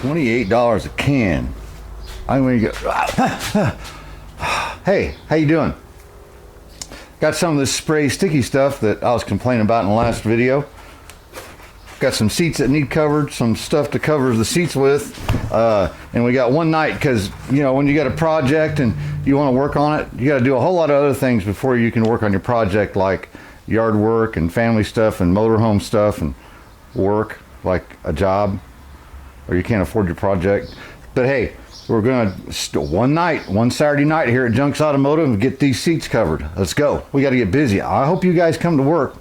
$28 a can. I'm gonna get. Hey, how you doing? Got some of this spray sticky stuff that I was complaining about in the last video. Got some seats that need covered, some stuff to cover the seats with, and we got one night because, you know, when you got a project and you want to work on it, you got to do a whole lot of other things before you can work on your project, like yard work and family stuff and motorhome stuff and work like a job, or you can't afford your project. But hey, we're gonna one Saturday night here at Junks Automotive and get these seats covered. Let's go. We got to get busy. I hope you guys come to work.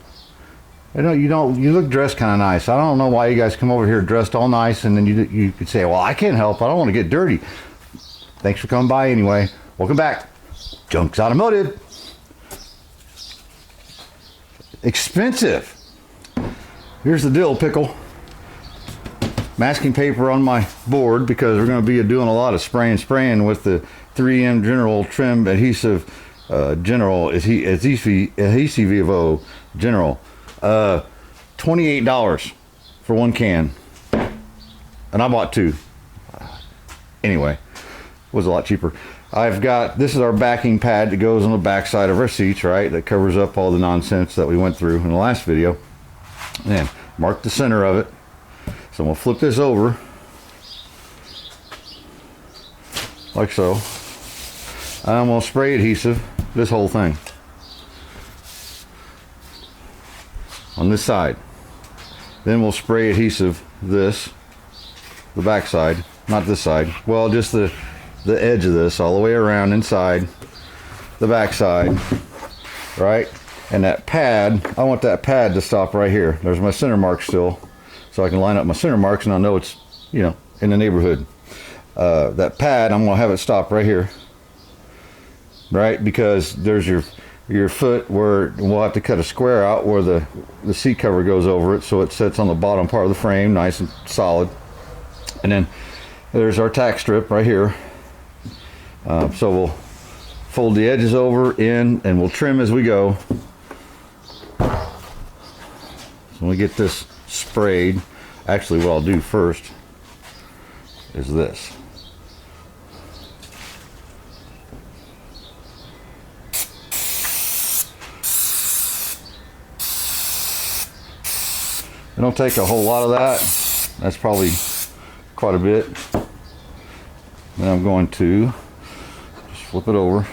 I know you look dressed kind of nice. I don't know why you guys come over here dressed all nice and then you could say, well, I can't help. I don't want to get dirty. Thanks for coming by anyway. Welcome back. Junks Automotive. Expensive. Here's the deal, pickle. Masking paper on my board because we're going to be doing a lot of spraying with the 3M General Trim Adhesive Adhesivo General. $28 for one can, and I bought two. Anyway, it was a lot cheaper. I've got, this is our backing pad that goes on the back side of our seats, right? That covers up all the nonsense that we went through in the last video. And mark the center of it. So I'm gonna flip this over like so. I'm gonna spray adhesive this whole thing on this side. Then we'll spray adhesive the back side, not this side. Well, just the edge of this all the way around inside the back side, right? And that pad, I want that pad to stop right here. There's my center mark still, so I can line up my center marks and I know it's, you know, in the neighborhood. That pad, I'm gonna have it stop right here, right? Because there's your foot where we'll have to cut a square out where the seat cover goes over it, so it sits on the bottom part of the frame nice and solid. And then there's our tack strip right here. So we'll fold the edges over in and we'll trim as we go. So when we get this sprayed, actually what I'll do first is this. It don't take a whole lot of that. That's probably quite a bit. Then I'm going to just flip it over.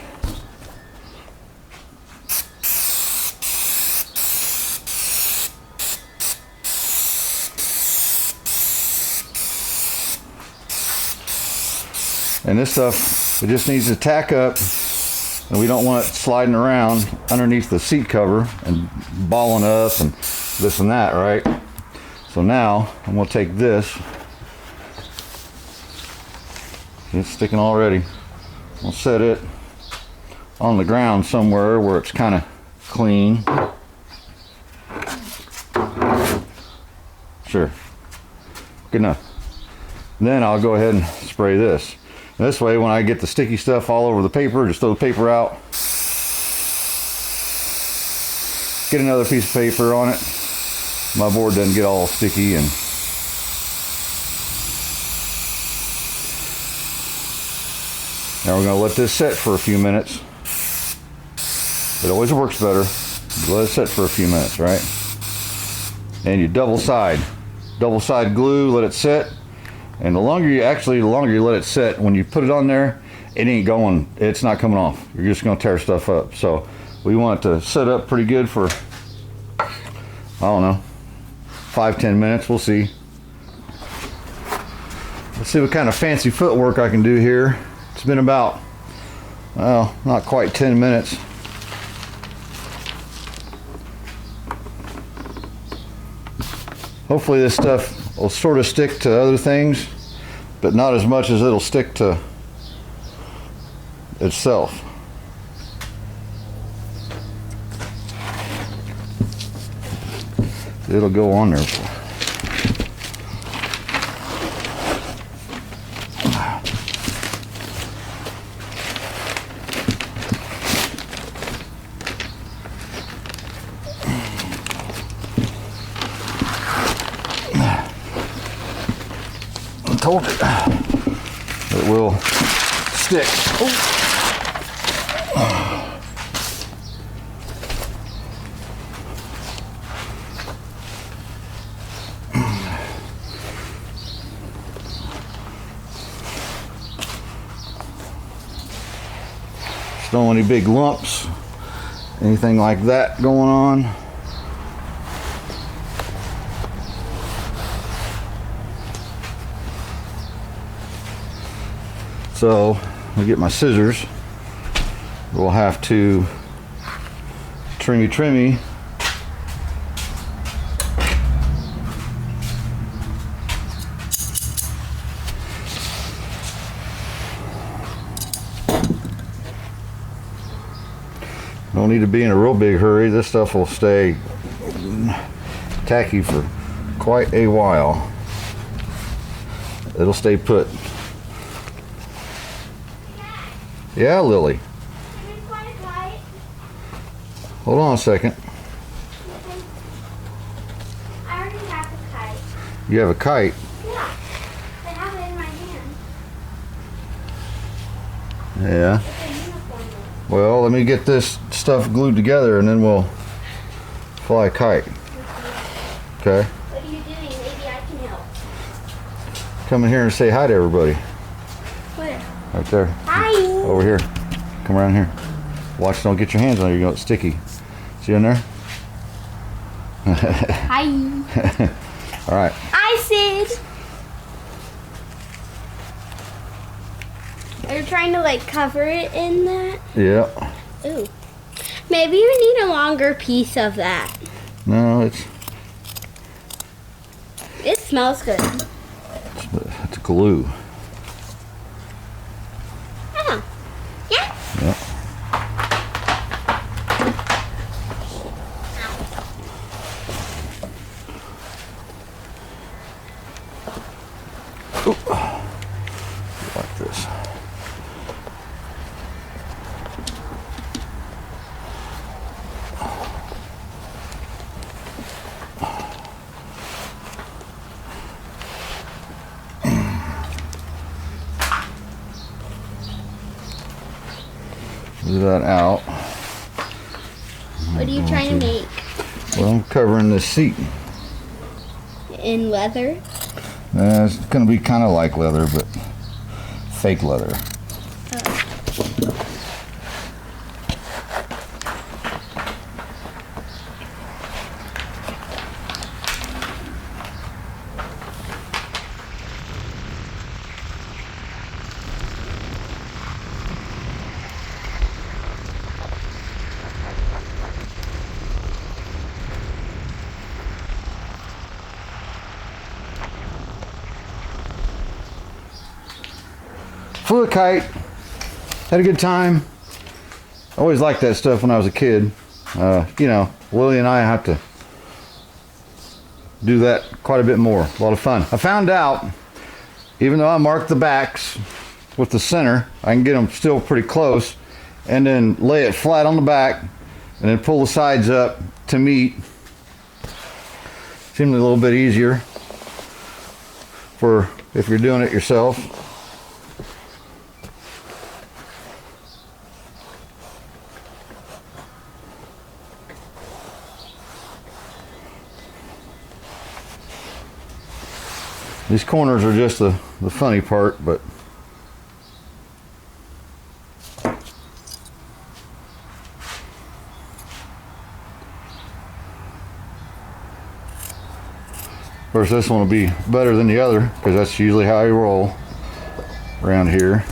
And this stuff, it just needs to tack up, and we don't want it sliding around underneath the seat cover and balling up and this and that, right? So now I'm going to take this. It's sticking already. I'll set it on the ground somewhere where it's kind of clean. Sure. Good enough. Then I'll go ahead and spray this. This way, when I get the sticky stuff all over the paper, just throw the paper out. Get another piece of paper on it. My board doesn't get all sticky. And now we're going to let this set for a few minutes. It always works better. You let it set for a few minutes, right? And you double side glue, let it set. And the longer you let it set, when you put it on there, it ain't going, it's not coming off. You're just going to tear stuff up. So we want it to set up pretty good for, I don't know, 5-10 minutes. We'll see. Let's see what kind of fancy footwork I can do here. It's been about, well, not quite 10 minutes. Hopefully this stuff will sort of stick to other things, but not as much as it'll stick to itself. It'll go on there. told you it will stick. Oh. Just don't want any big lumps, anything like that going on. So I'll get my scissors. We'll have to trimmy. Don't need to be in a real big hurry. This stuff will stay tacky for quite a while. It'll stay put. Yeah, Lily. Hold on a second. I already have a kite. You have a kite? Yeah. I have it in my hand. Yeah. It's a uniform. Well, let me get this stuff glued together and then we'll fly a kite. Okay? What are you doing? Maybe I can help. Come in here and say hi to everybody. Where? Right there. Hi. Over here. Come around here. Watch, don't get your hands on it. You're going to get sticky. See in there? Hi. All right. Hi, Sid. Are you trying to like cover it in that? Yeah. Ooh. Maybe you need a longer piece of that. No, It smells good. it's glue. Oh. Yeah. Yeah. Ooh. Like this. Move that out. What are you trying to make? Well, I'm covering this seat. In leather? It's going to be kind of like leather, but fake leather. Flew a kite, had a good time. I always liked that stuff when I was a kid. You know, Lily and I have to do that quite a bit more. A lot of fun. I found out, even though I marked the backs with the center, I can get them still pretty close, and then lay it flat on the back, and then pull the sides up to meet. Seems a little bit easier for if you're doing it yourself. These corners are just the funny part, but of course this one will be better than the other because that's usually how I roll around here.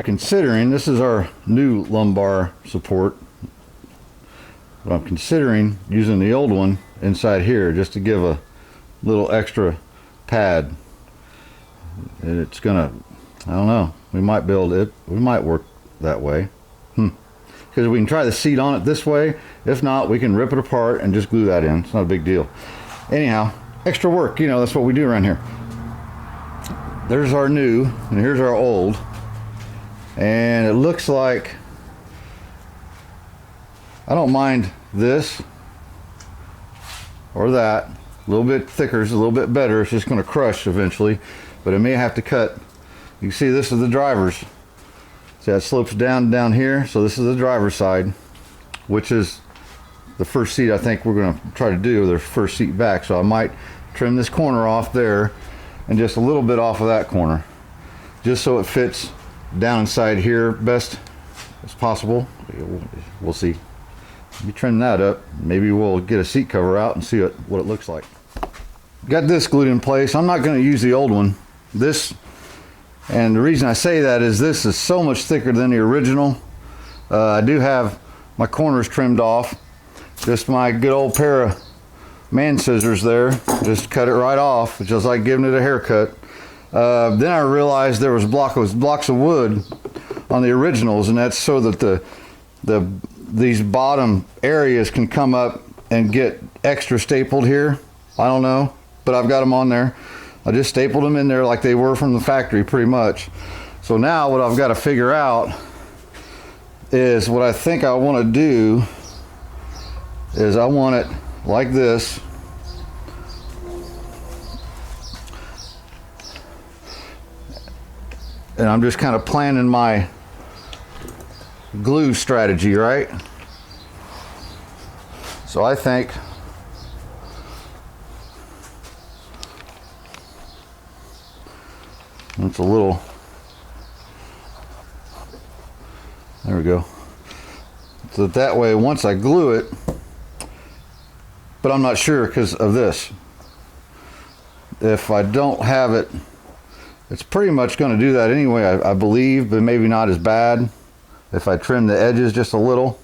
Considering this is our new lumbar support, but I'm considering using the old one inside here just to give a little extra pad. And it's gonna, I don't know, we might build it, we might work that way. Because we can try the seat on it this way. If not, we can rip it apart and just glue that in. It's not a big deal. Anyhow, extra work, you know, that's what we do around here. There's our new, and here's our old. And it looks like, I don't mind this or that. A little bit thicker is a little bit better. It's just going to crush eventually, but it may have to cut. You can see this is the driver's. See, that slopes down here. So this is the driver's side, which is the first seat I think we're going to try to do, the first seat back. So I might trim this corner off there and just a little bit off of that corner, just so it fits down inside here best as possible. We'll see. You trim that up, maybe we'll get a seat cover out and see what it looks like. Got this glued in place. I'm not going to use the old one. And the reason I say that is this is so much thicker than the original. I do have my corners trimmed off. Just my good old pair of man scissors there. Just cut it right off, just like giving it a haircut. Then I realized there was blocks of wood on the originals, and that's so that these bottom areas can come up and get extra stapled here. I don't know, but I've got them on there. I just stapled them in there like they were from the factory pretty much. So now what I've got to figure out is what I think I want to do is I want it like this. And I'm just kind of planning my glue strategy, right? So I think it's a little, there we go. So that way, once I glue it, but I'm not sure because of this. If I don't have it, it's pretty much going to do that anyway, I believe, but maybe not as bad if I trim the edges just a little.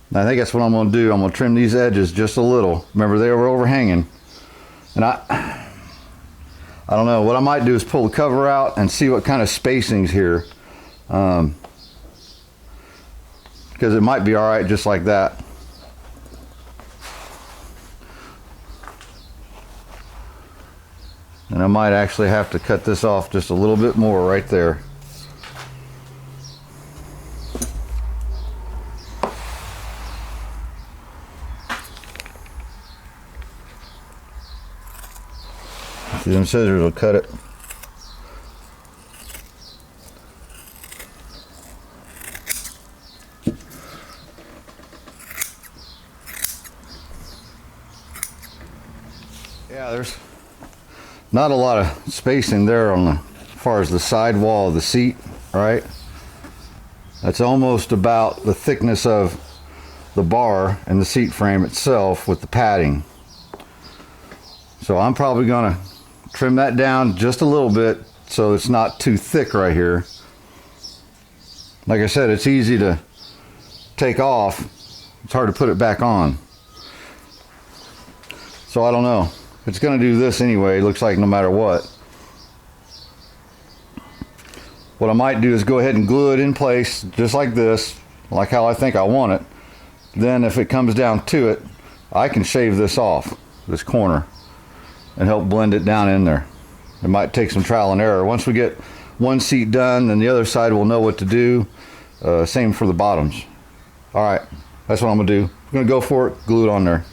And I think that's what I'm going to do. I'm going to trim these edges just a little. Remember, they were overhanging. And I don't know. What I might do is pull the cover out and see what kind of spacing's here. Because it might be all right just like that. And I might actually have to cut this off just a little bit more right there. See, them scissors will cut it. Yeah, there's not a lot of spacing there on the, as far as the side wall of the seat, right? That's almost about the thickness of the bar and the seat frame itself with the padding. So I'm probably gonna trim that down just a little bit so it's not too thick right here. Like I said, it's easy to take off. It's hard to put it back on. So I don't know. It's going to do this anyway, it looks like, no matter what. What I might do is go ahead and glue it in place just like this, like how I think I want it. Then if it comes down to it, I can shave this off, this corner, and help blend it down in there. It might take some trial and error. Once we get one seat done, then the other side will know what to do. Same for the bottoms. All right, that's what I'm going to do. I'm going to go for it, glue it on there.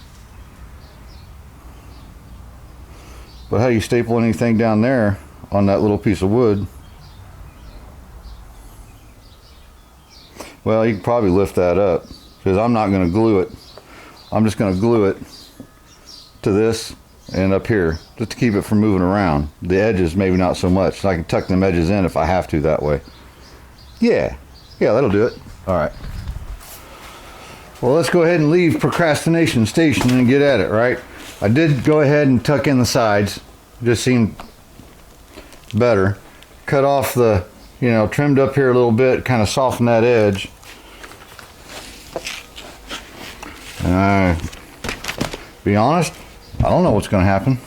But how do you staple anything down there on that little piece of wood? Well, you can probably lift that up, because I'm not going to glue it. I'm just going to glue it to this and up here, just to keep it from moving around. The edges, maybe not so much. So I can tuck them edges in if I have to that way. Yeah, that'll do it. All right. Well, let's go ahead and leave procrastination station and get at it, right? I did go ahead and tuck in the sides. Just seemed better. Cut off the, you know, trimmed up here a little bit, kind of soften that edge. And be honest, I don't know what's going to happen.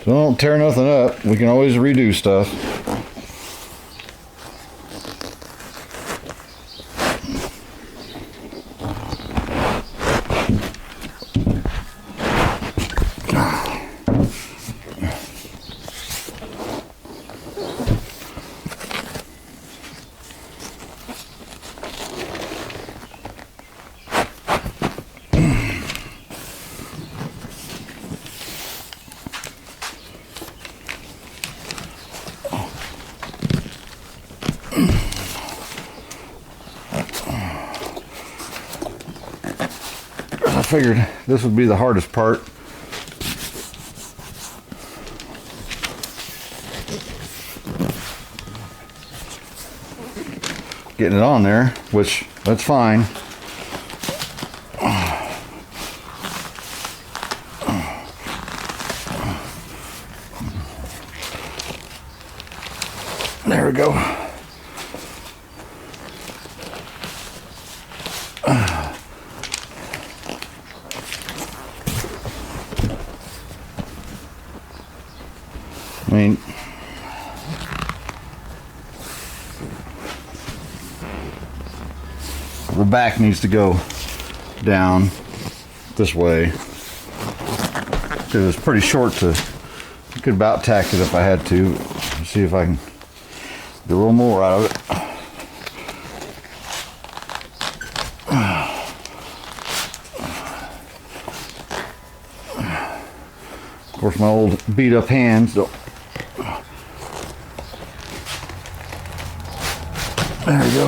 So don't tear nothing up. We can always redo stuff. I figured this would be the hardest part. Getting it on there, which that's fine. There we go. I mean, the back needs to go down this way because it's pretty short to, I could about tack it if I had to. Let's see if I can get a little more out of it. Of course, my old beat up hands don't. There we go.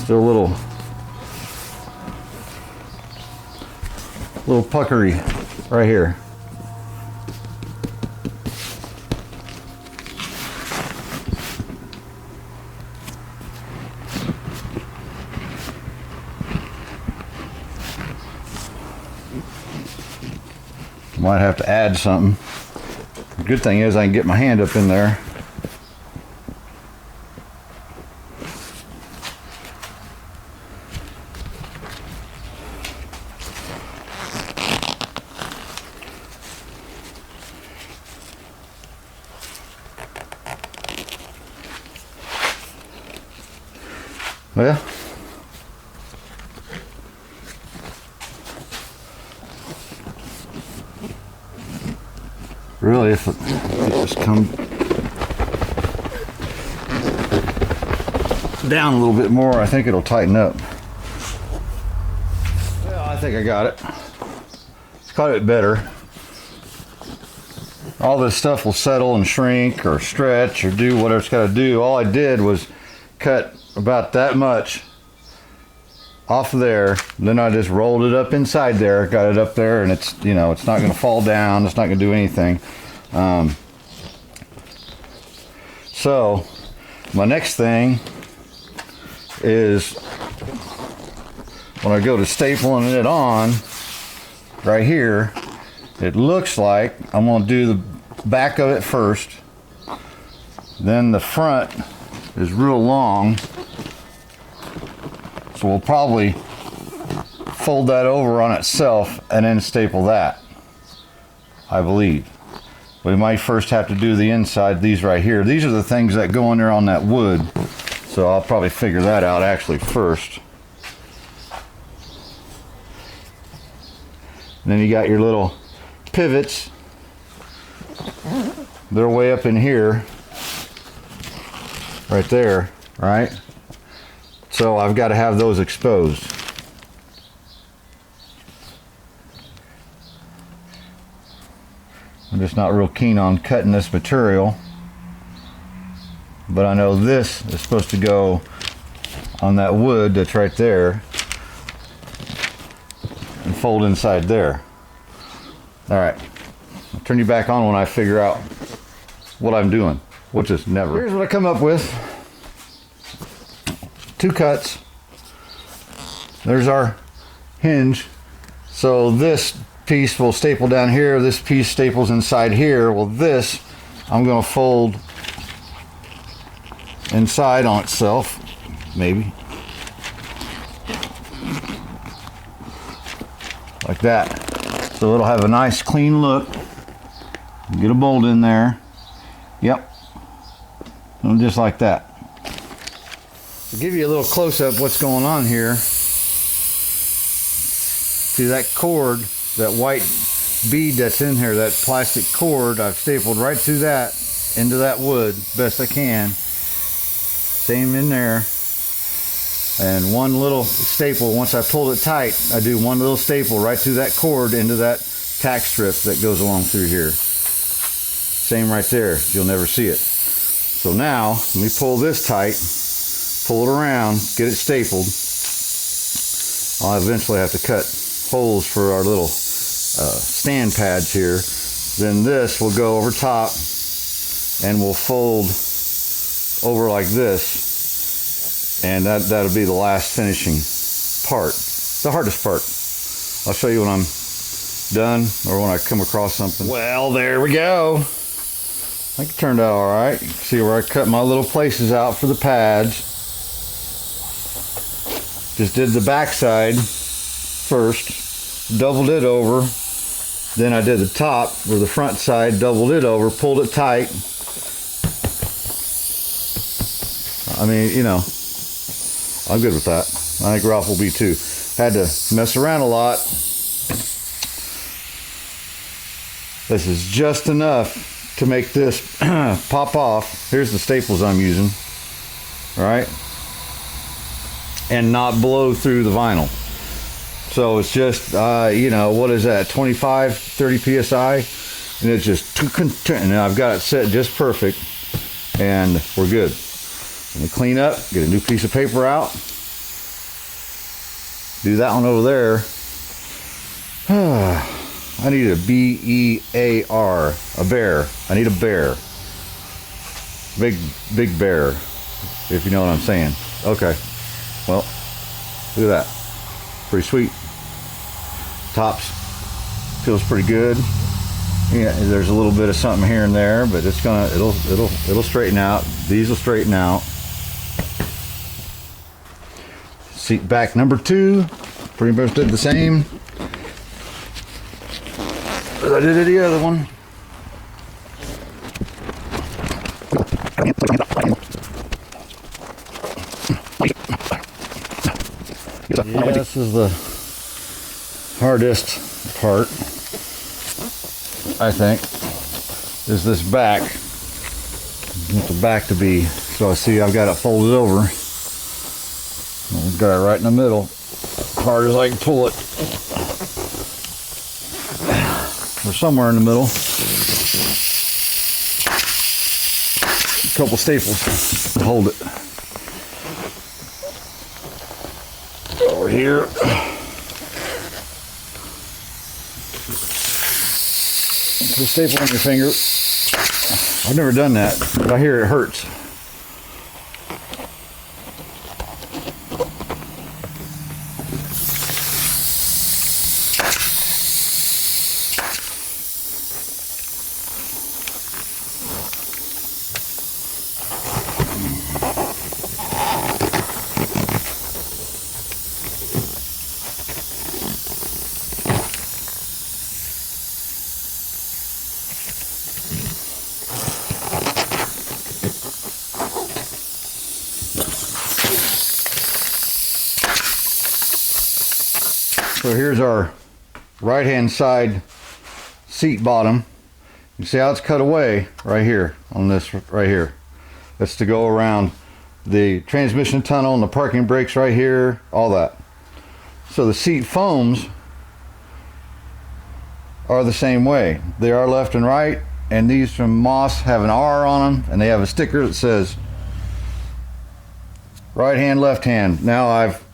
Still a little puckery right here. Might have to add something. The good thing is I can get my hand up in there. Well, really, if it just come down a little bit more, I think it'll tighten up. Well, I think I got it. It's quite a bit better. All this stuff will settle and shrink or stretch or do whatever it's got to do. All I did was cut about that much off of there, then I just rolled it up inside there, got it up there, and it's, you know, it's not going to fall down, it's not going to do anything. So my next thing is when I go to stapling it on right here, it looks like I'm going to do the back of it first, then the front is real long. So we'll probably fold that over on itself and then staple that, I believe. We might first have to do the inside, these right here. These are the things that go in there on that wood. So I'll probably figure that out actually first. And then you got your little pivots. They're way up in here, right there, right? So I've got to have those exposed. I'm just not real keen on cutting this material. but I know this is supposed to go on that wood that's right there and fold inside there. All right, I'll turn you back on when I figure out what I'm doing, which is never. Here's what I come up with. 2 cuts. There's our hinge. So this piece will staple down here, this piece staples inside here. Well, this I'm going to fold inside on itself, maybe. Like that. So it'll have a nice clean look. Get a bolt in there. Yep. And just like that. To give you a little close-up what's going on here. See that cord, that white bead that's in here, that plastic cord, I've stapled right through that into that wood best I can. Same in there. And one little staple, once I pulled it tight, I do one little staple right through that cord into that tack strip that goes along through here. Same right there, you'll never see it. So now, let me pull this tight, pull it around, get it stapled. I'll eventually have to cut holes for our little stand pads here. Then this will go over top and will fold over like this, and that'll be the last finishing part, the hardest part. I'll show you when I'm done or when I come across something. Well, there we go. I think it turned out all right. You can see where I cut my little places out for the pads. Just did the back side first, doubled it over, then I did the top or the front side, doubled it over, pulled it tight. I mean, you know, I'm good with that. I think Ralph will be too. Had to mess around a lot. This is just enough to make this pop off. Here's the staples I'm using, all right? And not blow through the vinyl. So it's just, you know, what is that, 25, 30 PSI? And it's just, and I've got it set just perfect, and we're good. Let me clean up, get a new piece of paper out. Do that one over there. I need a B-E-A-R, a bear. I need a bear. Big bear, if you know what I'm saying. Okay, well, look at that. Pretty sweet. Tops feels pretty good. Yeah, there's a little bit of something here and there, but it's gonna, it'll straighten out. These will straighten out. Seat back number 2, pretty much did the same as I did the other one. Yeah, this is the hardest part, I think, is this back. I want the back to be, so I see I've got it folded over. I've got it right in the middle, as hard as I can pull it. Or somewhere in the middle. A couple staples to hold it. Over here. Put a staple on your finger. I've never done that, but I hear it hurts. So here's our right hand side seat bottom. You see how it's cut away right here on this right here. That's to go around the transmission tunnel and the parking brakes right here, all that. So the seat foams are the same way. They are left and right, and these from Moss have an R on them, and they have a sticker that says Right hand, left hand. Now I've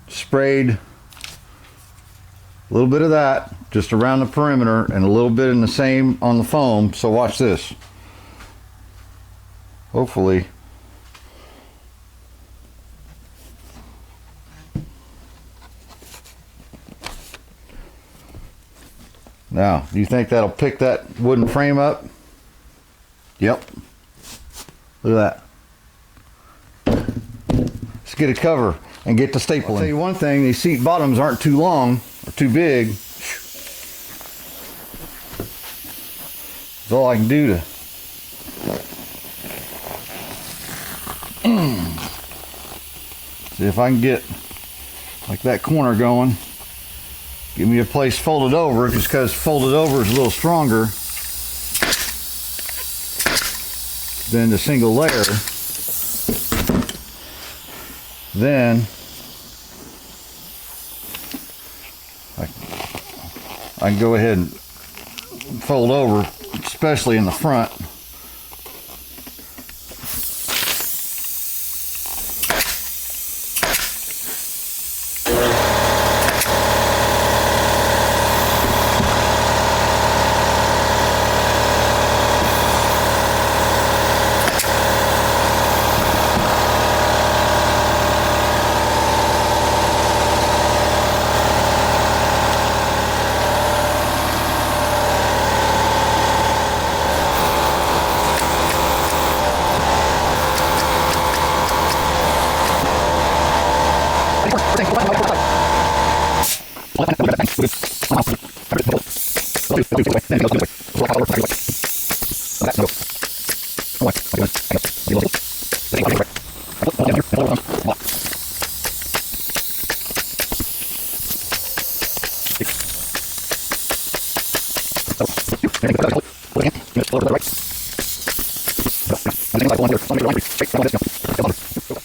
sprayed a little bit of that just around the perimeter and a little bit in the same on the foam. So watch this. Hopefully. Now, do you think that'll pick that wooden frame up? Yep. Look at that. Let's get a cover and get the stapling. I'll tell you one thing, these seat bottoms aren't too long or too big. That's all I can do to see if I can get like that corner going. Give me a place folded over, just because folded over is a little stronger than the single layer. Then I can go ahead and fold over, especially in the front.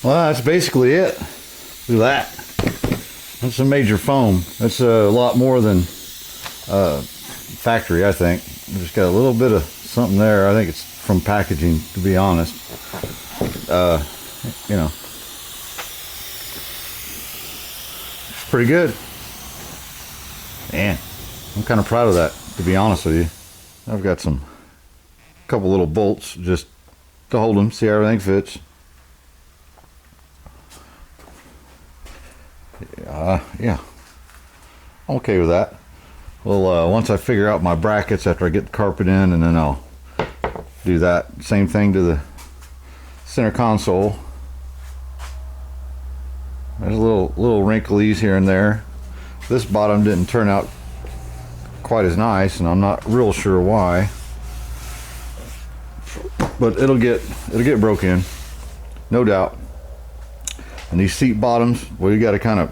Well, that's basically it. Look at that. That's a major foam. That's a lot more than factory, I think. Just got a little bit of something there. I think it's from packaging, to be honest. You know, it's pretty good. Man, I'm kind of proud of that, to be honest with you. I've got a couple little bolts just to hold them, see how everything fits. Yeah, I'm okay with that. Well, once I figure out my brackets after I get the carpet in, and then I'll do that same thing to the center console. There's little wrinklies here and there. This bottom didn't turn out quite as nice, and I'm not real sure why, but it'll get broke in, no doubt. And these seat bottoms, well, you got to kind of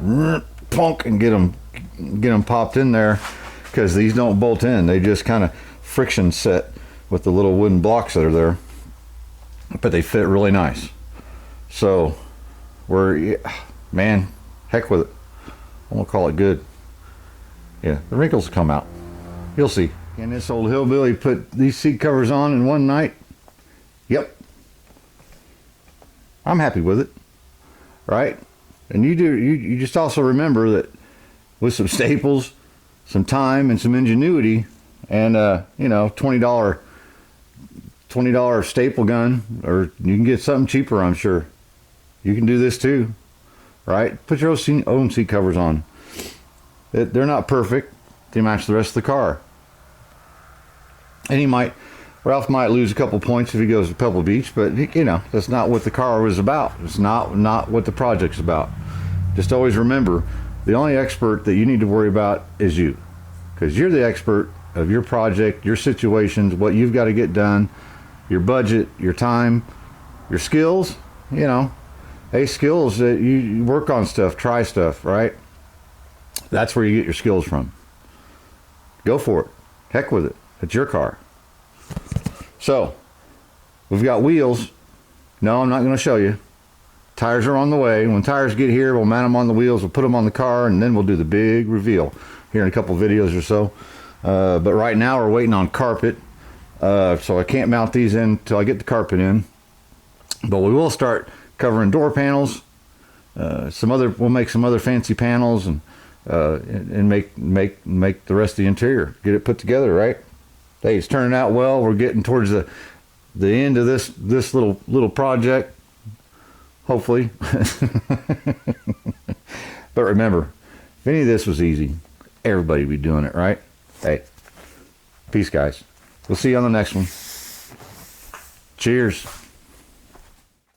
punk and get them popped in there, because these don't bolt in. They just kind of friction set with the little wooden blocks that are there, but they fit really nice. So man, heck with it. I'm gonna call it good. Yeah, the wrinkles come out. You'll see. And this old hillbilly put these seat covers on in one night. Yep. I'm happy with it. Right? And you just also remember that with some staples, some time, and some ingenuity, and you know, $20 staple gun, or you can get something cheaper, I'm sure. You can do this too, right? Put your own seat covers on. They're not perfect. They match the rest of the car. And Ralph might lose a couple points if he goes to Pebble Beach, but you know, that's not what the car was about. It's not what the project's about. Just always remember, the only expert that you need to worry about is you, because you're the expert of your project, your situations, what you've got to get done, your budget, your time, your skills. You know, skills that you work on stuff, try stuff, right? That's where you get your skills from. Go for it. Heck with it. It's your car. So, we've got wheels. No, I'm not going to show you. Tires are on the way. When tires get here, we'll mount them on the wheels, we'll put them on the car, and then we'll do the big reveal here in a couple videos or so. But right now we're waiting on carpet. So I can't mount these in until I get the carpet in. But we will start covering door panels we'll make some other fancy panels and make the rest of the interior, get it put together, right? Hey, it's turning out well. We're getting towards the end of this little project, hopefully. But remember, if any of this was easy, everybody would be doing it, right? Hey, peace, guys. We'll see you on the next one. Cheers.